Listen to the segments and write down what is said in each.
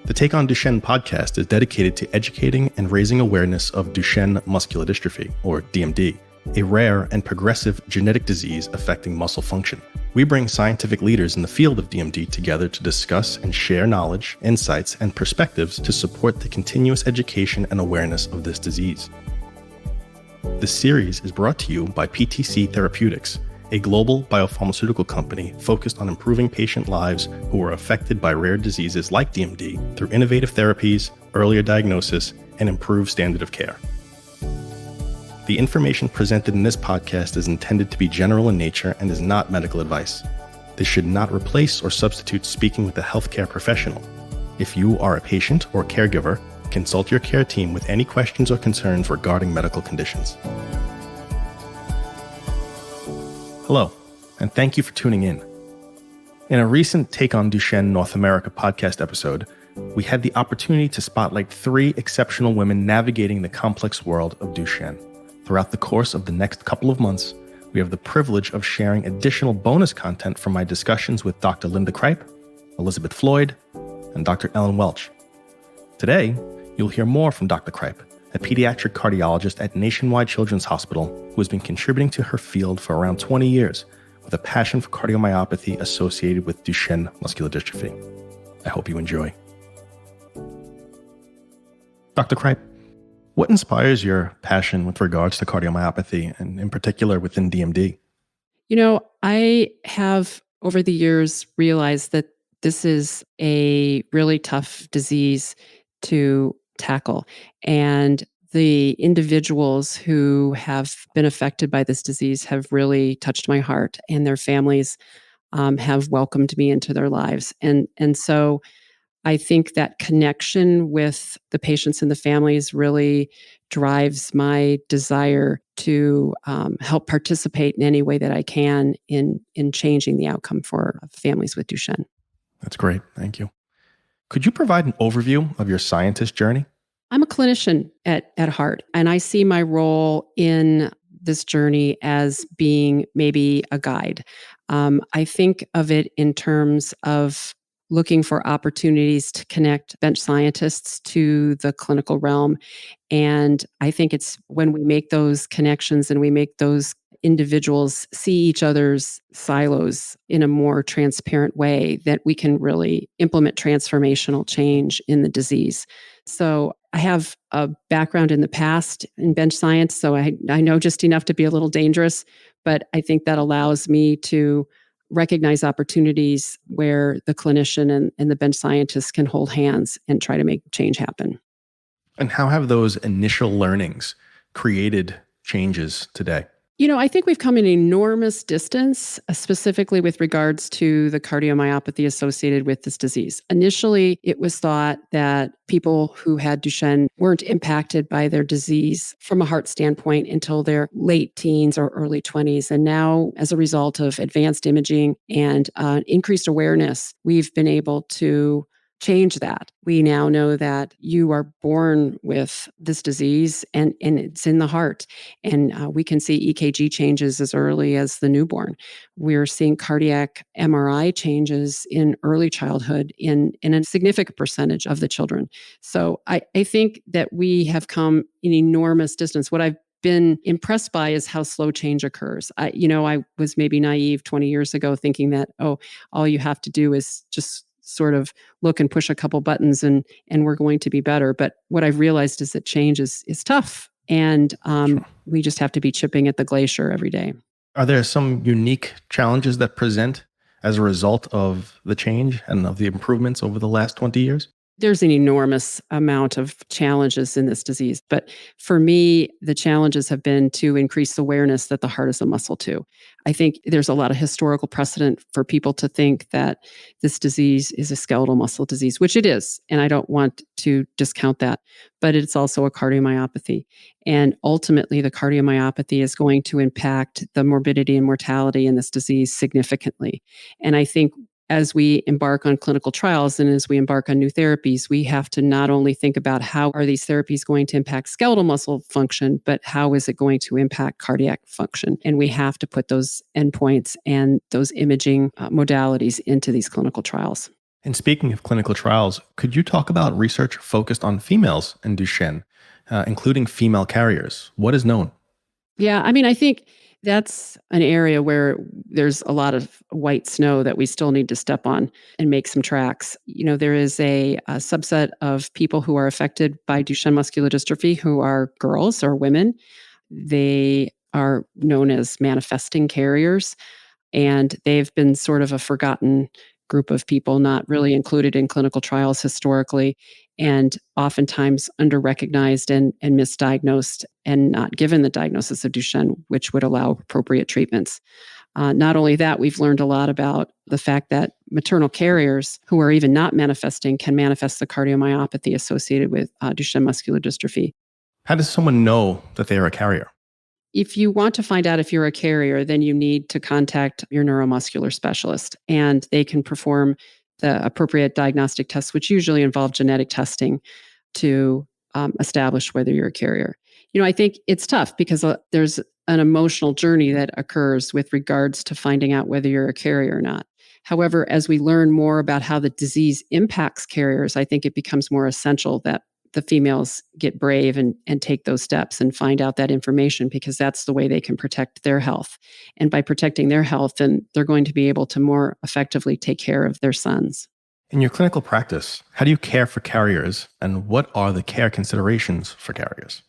The Take on Duchenne podcast is dedicated to educating and raising awareness of Duchenne Muscular Dystrophy, or DMD, a rare and progressive genetic disease affecting muscle function. We bring scientific leaders in the field of DMD together to discuss and share knowledge, insights, and perspectives to support the continuous education and awareness of this disease. This series is brought to you by PTC Therapeutics, a global biopharmaceutical company focused on improving patient lives who are affected by rare diseases like DMD through innovative therapies, earlier diagnosis, and improved standard of care. The information presented in this podcast is intended to be general in nature and is not medical advice. This should not replace or substitute speaking with a healthcare professional. If you are a patient or caregiver, consult your care team with any questions or concerns regarding medical conditions. Hello, and thank you for tuning in. In a recent Take on Duchenne North America podcast episode, we had the opportunity to spotlight 3 exceptional women navigating the complex world of Duchenne. Throughout the course of the next couple of months, we have the privilege of sharing additional bonus content from my discussions with Dr. Linda Cripe, Elizabeth Floyd, and Dr. Ellen Welch. Today, you'll hear more from Dr. Cripe, a pediatric cardiologist at Nationwide Children's Hospital who has been contributing to her field for around 20 years with a passion for cardiomyopathy associated with Duchenne muscular dystrophy. I hope you enjoy. Dr. Cripe, what inspires your passion with regards to cardiomyopathy and in particular within DMD? I have over the years realized that this is a really tough disease to tackle. And the individuals who have been affected by this disease have really touched my heart, and their families have welcomed me into their lives. And so I think that connection with the patients and the families really drives my desire to help participate in any way that I can in changing the outcome for families with Duchenne. That's great. Thank you. Could you provide an overview of your scientist journey? I'm a clinician at heart, and I see my role in this journey as being maybe a guide. I think of it in terms of looking for opportunities to connect bench scientists to the clinical realm. And I think it's when we make those connections and we make those individuals see each other's silos in a more transparent way that we can really implement transformational change in the disease. So I have a background in the past in bench science, so I know just enough to be a little dangerous, but I think that allows me to recognize opportunities where the clinician and the bench scientist can hold hands and try to make change happen. And how have those initial learnings created changes today? I think we've come an enormous distance, specifically with regards to the cardiomyopathy associated with this disease. Initially, it was thought that people who had Duchenne weren't impacted by their disease from a heart standpoint until their late teens or early 20s. And now, as a result of advanced imaging and increased awareness, we've been able to change that. We now know that you are born with this disease and it's in the heart. And we can see EKG changes as early as the newborn. We're seeing cardiac MRI changes in early childhood in a significant percentage of the children. So I think that we have come an enormous distance. What I've been impressed by is how slow change occurs. I was maybe naive 20 years ago thinking that, all you have to do is just sort of look and push a couple buttons and we're going to be better. But what I've realized is that change is tough. And Sure. We just have to be chipping at the glacier every day. Are there some unique challenges that present as a result of the change and of the improvements over the last 20 years? There's an enormous amount of challenges in this disease. But for me, the challenges have been to increase awareness that the heart is a muscle too. I think there's a lot of historical precedent for people to think that this disease is a skeletal muscle disease, which it is. And I don't want to discount that. But it's also a cardiomyopathy. And ultimately, the cardiomyopathy is going to impact the morbidity and mortality in this disease significantly. And I think as we embark on clinical trials and as we embark on new therapies, we have to not only think about how are these therapies going to impact skeletal muscle function, but how is it going to impact cardiac function? And we have to put those endpoints and those imaging modalities into these clinical trials. And speaking of clinical trials, could you talk about research focused on females in Duchenne, including female carriers? What is known? Yeah, I mean, I think that's an area where there's a lot of white snow that we still need to step on and make some tracks. There is a subset of people who are affected by Duchenne muscular dystrophy who are girls or women. They are known as manifesting carriers, and they've been sort of a forgotten group of people, not really included in clinical trials historically, and oftentimes underrecognized and misdiagnosed and not given the diagnosis of Duchenne, which would allow appropriate treatments. Not only that, we've learned a lot about the fact that maternal carriers who are even not manifesting can manifest the cardiomyopathy associated with Duchenne muscular dystrophy. How does someone know that they are a carrier? If you want to find out if you're a carrier, then you need to contact your neuromuscular specialist, and they can perform the appropriate diagnostic tests, which usually involve genetic testing to establish whether you're a carrier. I think it's tough because there's an emotional journey that occurs with regards to finding out whether you're a carrier or not. However, as we learn more about how the disease impacts carriers, I think it becomes more essential that the females get brave and take those steps and find out that information, because that's the way they can protect their health. And by protecting their health, then they're going to be able to more effectively take care of their sons. In your clinical practice, how do you care for carriers, and what are the care considerations for carriers?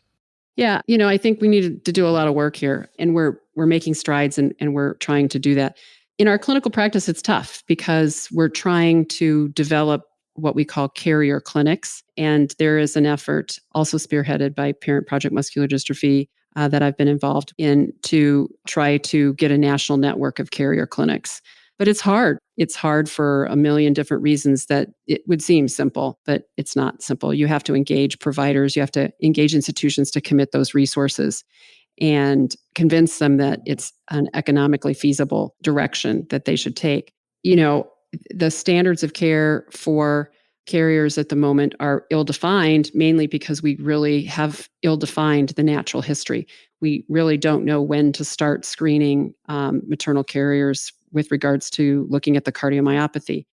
Yeah, I think we need to do a lot of work here, and we're making strides and we're trying to do that. In our clinical practice, it's tough because we're trying to develop what we call carrier clinics. And there is an effort also spearheaded by Parent Project Muscular Dystrophy that I've been involved in to try to get a national network of carrier clinics. But it's hard. It's hard for a million different reasons that it would seem simple, but it's not simple. You have to engage providers, you have to engage institutions to commit those resources and convince them that it's an economically feasible direction that they should take. The standards of care for carriers at the moment are ill-defined, mainly because we really have ill-defined the natural history. We really don't know when to start screening maternal carriers with regards to looking at the cardiomyopathy.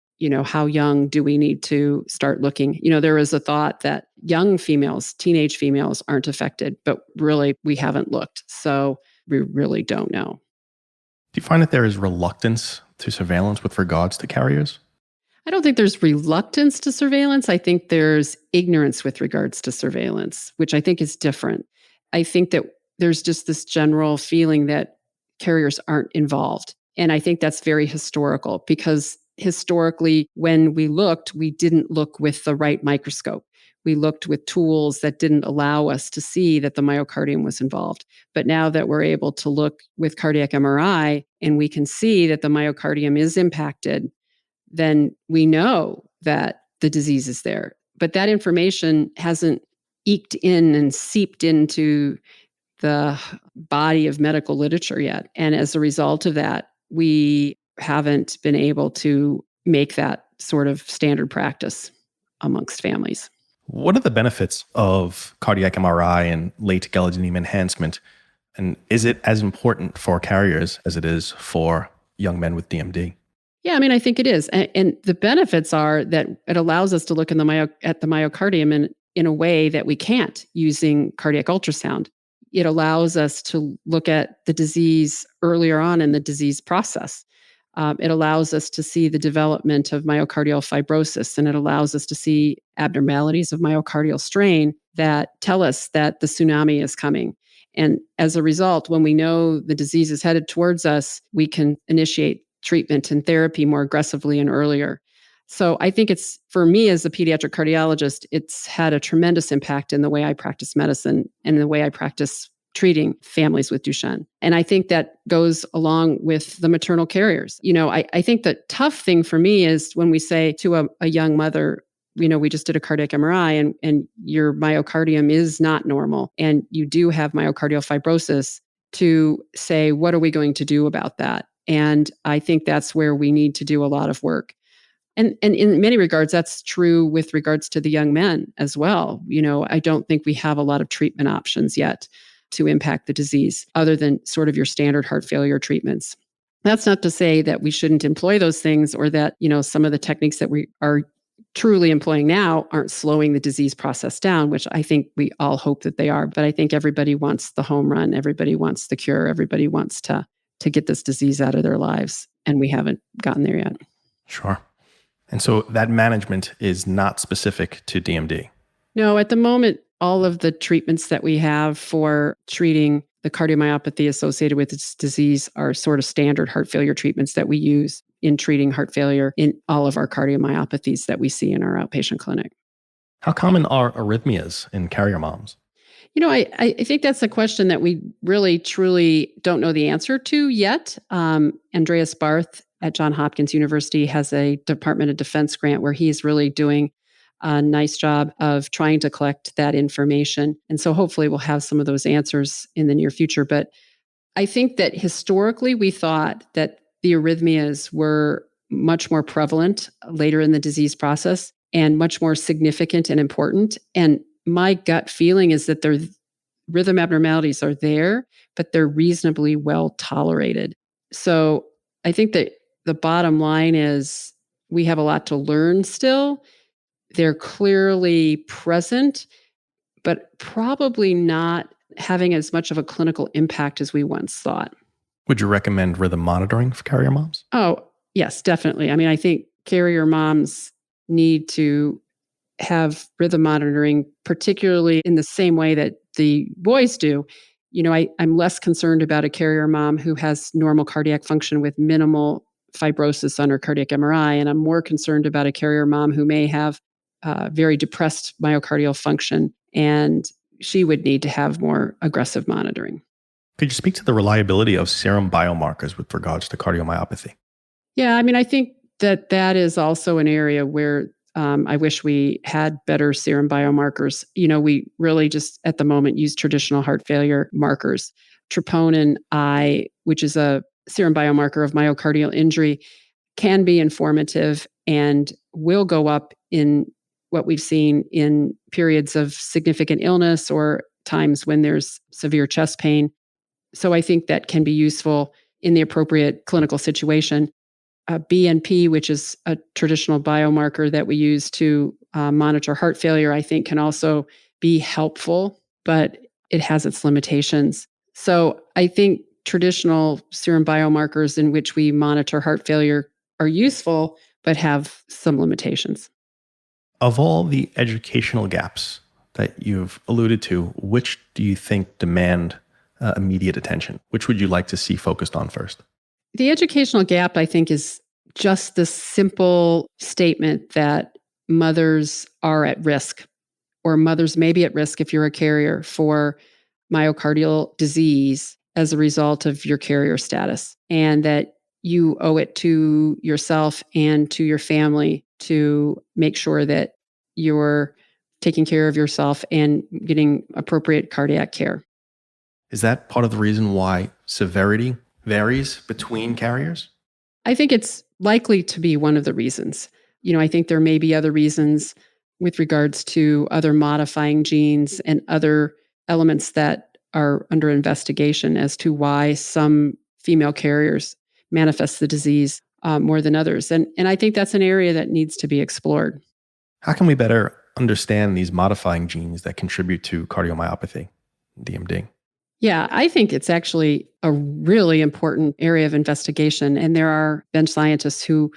How young do we need to start looking? There is a thought that young females, teenage females, aren't affected, but really we haven't looked. So we really don't know. Do you find that there is reluctance to surveillance with regards to carriers? I don't think there's reluctance to surveillance. I think there's ignorance with regards to surveillance, which I think is different. I think that there's just this general feeling that carriers aren't involved. And I think that's very historical, because historically, when we looked, we didn't look with the right microscope. We looked with tools that didn't allow us to see that the myocardium was involved. But now that we're able to look with cardiac MRI and we can see that the myocardium is impacted, then we know that the disease is there. But that information hasn't eked in and seeped into the body of medical literature yet. And as a result of that, we haven't been able to make that sort of standard practice amongst families. What are the benefits of cardiac MRI and late galectin enhancement? And is it as important for carriers as it is for young men with DMD? Yeah, I mean, I think it is. And the benefits are that it allows us to look at the myocardium in a way that we can't using cardiac ultrasound. It allows us to look at the disease earlier on in the disease process. It allows us to see the development of myocardial fibrosis, and it allows us to see abnormalities of myocardial strain that tell us that the tsunami is coming. And as a result, when we know the disease is headed towards us, we can initiate treatment and therapy more aggressively and earlier. So I think it's, for me as a pediatric cardiologist, it's had a tremendous impact in the way I practice medicine and the way I practice treating families with Duchenne. And I think that goes along with the maternal carriers. I think the tough thing for me is when we say to a young mother, we just did a cardiac MRI and your myocardium is not normal and you do have myocardial fibrosis, to say, what are we going to do about that? And I think that's where we need to do a lot of work. And in many regards, that's true with regards to the young men as well. I don't think we have a lot of treatment options yet to impact the disease, other than sort of your standard heart failure treatments. That's not to say that we shouldn't employ those things or that, some of the techniques that we are truly employing now aren't slowing the disease process down, which I think we all hope that they are. But I think everybody wants the home run. Everybody wants the cure. Everybody wants to get this disease out of their lives. And we haven't gotten there yet. Sure. And so that management is not specific to DMD. No, at the moment, all of the treatments that we have for treating the cardiomyopathy associated with this disease are sort of standard heart failure treatments that we use in treating heart failure in all of our cardiomyopathies that we see in our outpatient clinic. How common are arrhythmias in carrier moms? I think that's a question that we really, truly don't know the answer to yet. Andreas Barth at Johns Hopkins University has a Department of Defense grant where he's really doing a nice job of trying to collect that information. And so hopefully we'll have some of those answers in the near future. But I think that historically we thought that the arrhythmias were much more prevalent later in the disease process and much more significant and important. And my gut feeling is that their rhythm abnormalities are there, but they're reasonably well tolerated. So I think that the bottom line is we have a lot to learn still. They're clearly present, but probably not having as much of a clinical impact as we once thought. Would you recommend rhythm monitoring for carrier moms? Oh, yes, definitely. I think carrier moms need to have rhythm monitoring, particularly in the same way that the boys do. I'm less concerned about a carrier mom who has normal cardiac function with minimal fibrosis on her cardiac MRI, and I'm more concerned about a carrier mom who may have very depressed myocardial function, and she would need to have more aggressive monitoring. Could you speak to the reliability of serum biomarkers with regards to cardiomyopathy? Yeah, I think that is also an area where I wish we had better serum biomarkers. We really just at the moment use traditional heart failure markers. Troponin I, which is a serum biomarker of myocardial injury, can be informative and will go up in what we've seen in periods of significant illness or times when there's severe chest pain. So I think that can be useful in the appropriate clinical situation. BNP, which is a traditional biomarker that we use to monitor heart failure, I think can also be helpful, but it has its limitations. So I think traditional serum biomarkers in which we monitor heart failure are useful, but have some limitations. Of all the educational gaps that you've alluded to, which do you think demand immediate attention? Which would you like to see focused on first? The educational gap, I think, is just the simple statement that mothers are at risk, or mothers may be at risk if you're a carrier for myocardial disease as a result of your carrier status, and that you owe it to yourself and to your family to make sure that you're taking care of yourself and getting appropriate cardiac care. Is that part of the reason why severity varies between carriers? I think it's likely to be one of the reasons. I think there may be other reasons with regards to other modifying genes and other elements that are under investigation as to why some female carriers manifest the disease more than others. And I think that's an area that needs to be explored. How can we better understand these modifying genes that contribute to cardiomyopathy, DMD? Yeah, I think it's actually a really important area of investigation. And there are bench scientists who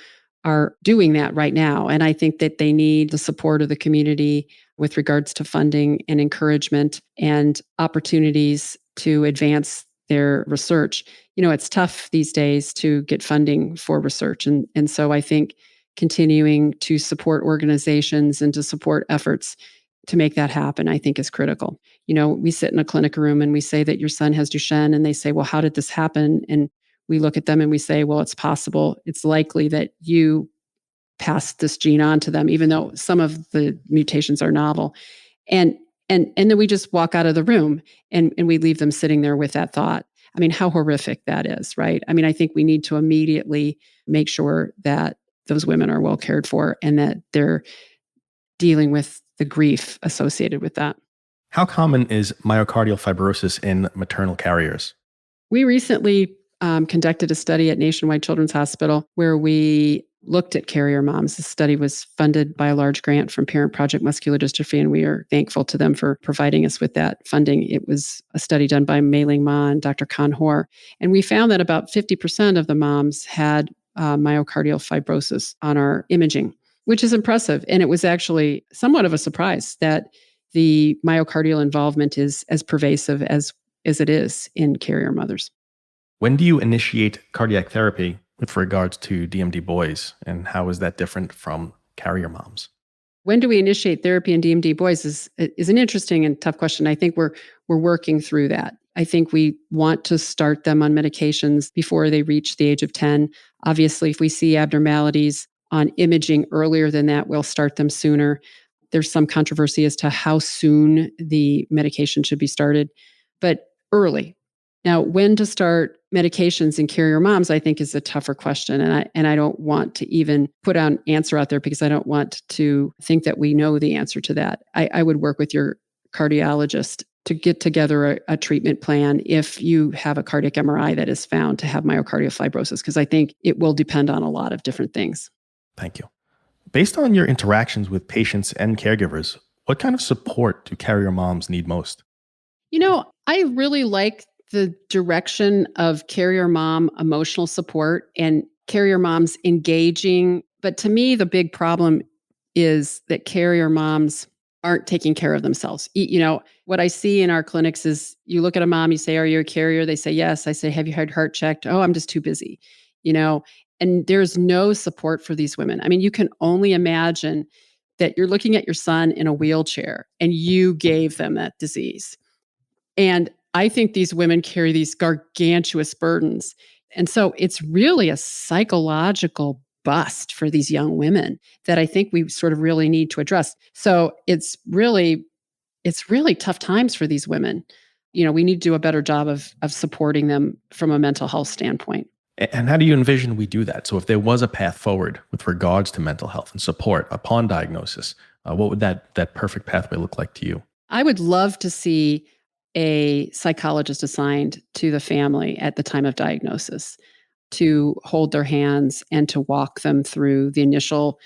are doing that right now. And I think that they need the support of the community with regards to funding and encouragement and opportunities to advance their research. It's tough these days to get funding for research. And so I think continuing to support organizations and to support efforts to make that happen, I think is critical. We sit in a clinic room and we say that your son has Duchenne, and they say, well, how did this happen? And we look at them and we say, well, it's possible. It's likely that you passed this gene on to them, even though some of the mutations are novel. And then we just walk out of the room and we leave them sitting there with that thought. How horrific that is, right? I think we need to immediately make sure that those women are well cared for and that they're dealing with the grief associated with that. How common is myocardial fibrosis in maternal carriers? We recently conducted a study at Nationwide Children's Hospital where we looked at carrier moms. The study was funded by a large grant from Parent Project Muscular Dystrophy, and we are thankful to them for providing us with that funding. It was a study done by Mei Ling Ma and Dr. Khan Hoare, and we found that about 50% of the moms had myocardial fibrosis on our imaging, which is impressive. And it was actually somewhat of a surprise that the myocardial involvement is as pervasive as it is in carrier mothers. When do you initiate cardiac therapy with regards to DMD boys, and how is that different from carrier moms? When do we initiate therapy in DMD boys is an interesting and tough question. I think we're working through that. I think we want to start them on medications before they reach the age of 10. Obviously, if we see abnormalities on imaging earlier than that, we'll start them sooner. There's some controversy as to how soon the medication should be started, but early. Now, when to start medications in carrier moms, I think is a tougher question. And I don't want to even put an answer out there because I don't want to think that we know the answer to that. I would work with your cardiologist to get together a treatment plan if you have a cardiac MRI that is found to have myocardial fibrosis, because I think it will depend on a lot of different things. Thank you. Based on your interactions with patients and caregivers, what kind of support do carrier moms need most? I really like the direction of carrier mom emotional support and carrier moms engaging. But to me, the big problem is that carrier moms aren't taking care of themselves. What I see in our clinics is you look at a mom, you say, "Are you a carrier?" They say, "Yes." I say, "Have you had heart checked?" "Oh, I'm just too busy." And there's no support for these women. I mean, you can only imagine that you're looking at your son in a wheelchair and you gave them that disease. And I think these women carry these gargantuous burdens. And so it's really a psychological bust for these young women that I think we sort of really need to address. So it's really tough times for these women. We need to do a better job of supporting them from a mental health standpoint. And how do you envision we do that? So if there was a path forward with regards to mental health and support upon diagnosis, what would that perfect pathway look like to you? I would love to see a psychologist assigned to the family at the time of diagnosis to hold their hands and to walk them through the initial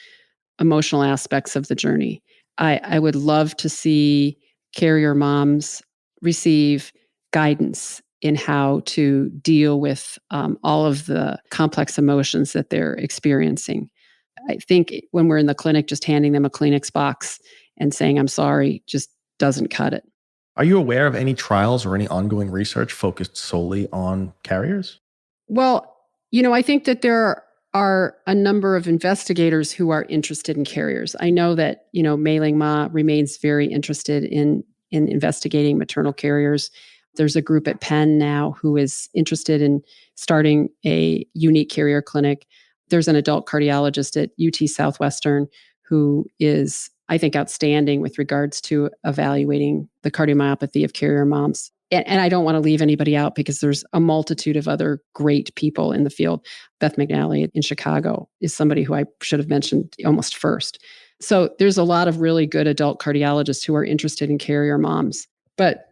emotional aspects of the journey. I would love to see carrier moms receive guidance in how to deal with all of the complex emotions that they're experiencing. I think when we're in the clinic, just handing them a Kleenex box and saying, "I'm sorry," just doesn't cut it. Are you aware of any trials or any ongoing research focused solely on carriers? Well, I think that there are a number of investigators who are interested in carriers. I know that, Mei Ling Ma remains very interested in investigating maternal carriers. There's a group at Penn now who is interested in starting a unique carrier clinic. There's an adult cardiologist at UT Southwestern who is, I think, outstanding with regards to evaluating the cardiomyopathy of carrier moms. And I don't want to leave anybody out because there's a multitude of other great people in the field. Beth McNally in Chicago is somebody who I should have mentioned almost first. So there's a lot of really good adult cardiologists who are interested in carrier moms. But,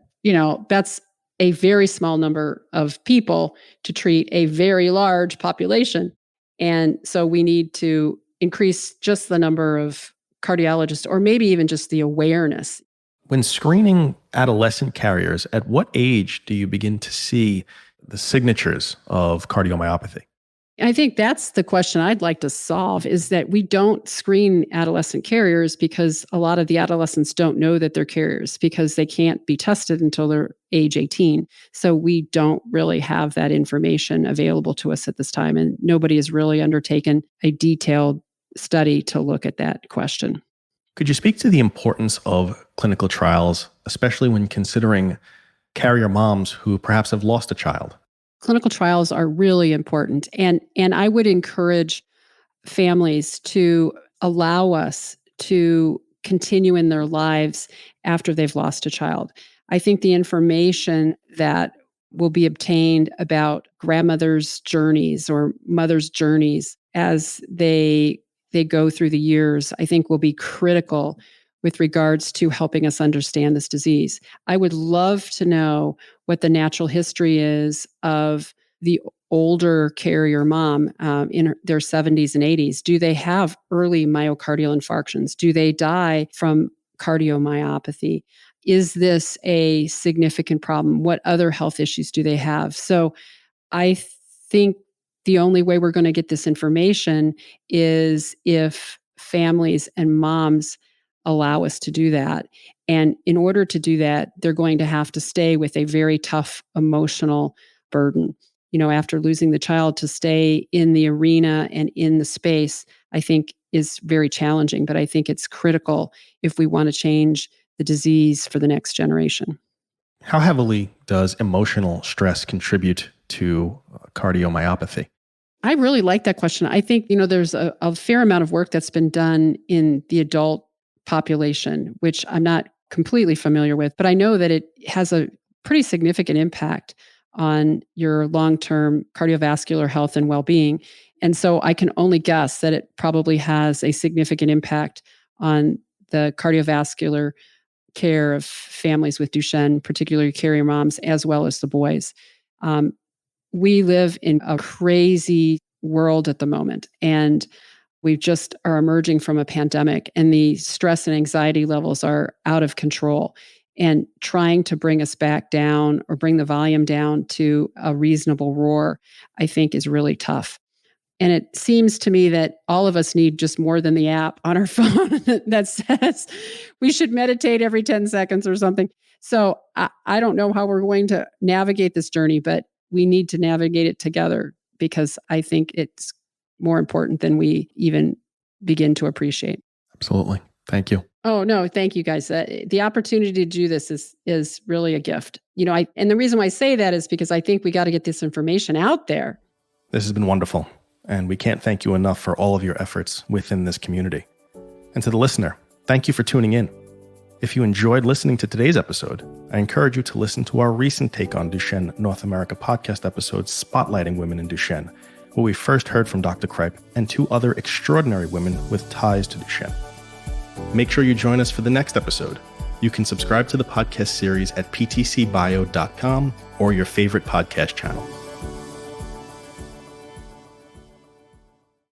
that's a very small number of people to treat a very large population. And so we need to increase just the number of cardiologists, or maybe even just the awareness. When screening adolescent carriers, at what age do you begin to see the signatures of cardiomyopathy? I think that's the question I'd like to solve, is that we don't screen adolescent carriers because a lot of the adolescents don't know that they're carriers because they can't be tested until they're age 18. So we don't really have that information available to us at this time. And nobody has really undertaken a detailed study to look at that question. Could you speak to the importance of clinical trials, especially when considering carrier moms who perhaps have lost a child? Clinical trials are really important. And I would encourage families to allow us to continue in their lives after they've lost a child. I think the information that will be obtained about grandmothers' journeys or mothers' journeys as they go through the years, I think will be critical with regards to helping us understand this disease. I would love to know what the natural history is of the older carrier mom in their 70s and 80s, do they have early myocardial infarctions? Do they die from cardiomyopathy? Is this a significant problem? What other health issues do they have? So I think the only way we're going to get this information is if families and moms allow us to do that. And in order to do that, they're going to have to stay with a very tough emotional burden. After losing the child, to stay in the arena and in the space, I think is very challenging. But I think it's critical if we want to change the disease for the next generation. How heavily does emotional stress contribute to cardiomyopathy? I really like that question. I think, there's a fair amount of work that's been done in the adult population, which I'm not completely familiar with, but I know that it has a pretty significant impact on your long-term cardiovascular health and well-being. And so I can only guess that it probably has a significant impact on the cardiovascular care of families with Duchenne, particularly carrier moms, as well as the boys. We live in a crazy world at the moment, and we just are emerging from a pandemic, and the stress and anxiety levels are out of control. And trying to bring us back down or bring the volume down to a reasonable roar, I think is really tough. And it seems to me that all of us need just more than the app on our phone that says we should meditate every 10 seconds or something. So I don't know how we're going to navigate this journey, but we need to navigate it together, because I think it's more important than we even begin to appreciate. Absolutely. Thank you. Oh, no, thank you guys. The opportunity to do this is really a gift. And the reason why I say that is because I think we got to get this information out there. This has been wonderful, and we can't thank you enough for all of your efforts within this community. And to the listener, thank you for tuning in. If you enjoyed listening to today's episode, I encourage you to listen to our recent Take on Duchenne North America podcast episode spotlighting women in Duchenne, where we first heard from Dr. Cripe and 2 other extraordinary women with ties to Duchenne. Make sure you join us for the next episode. You can subscribe to the podcast series at ptcbio.com or your favorite podcast channel.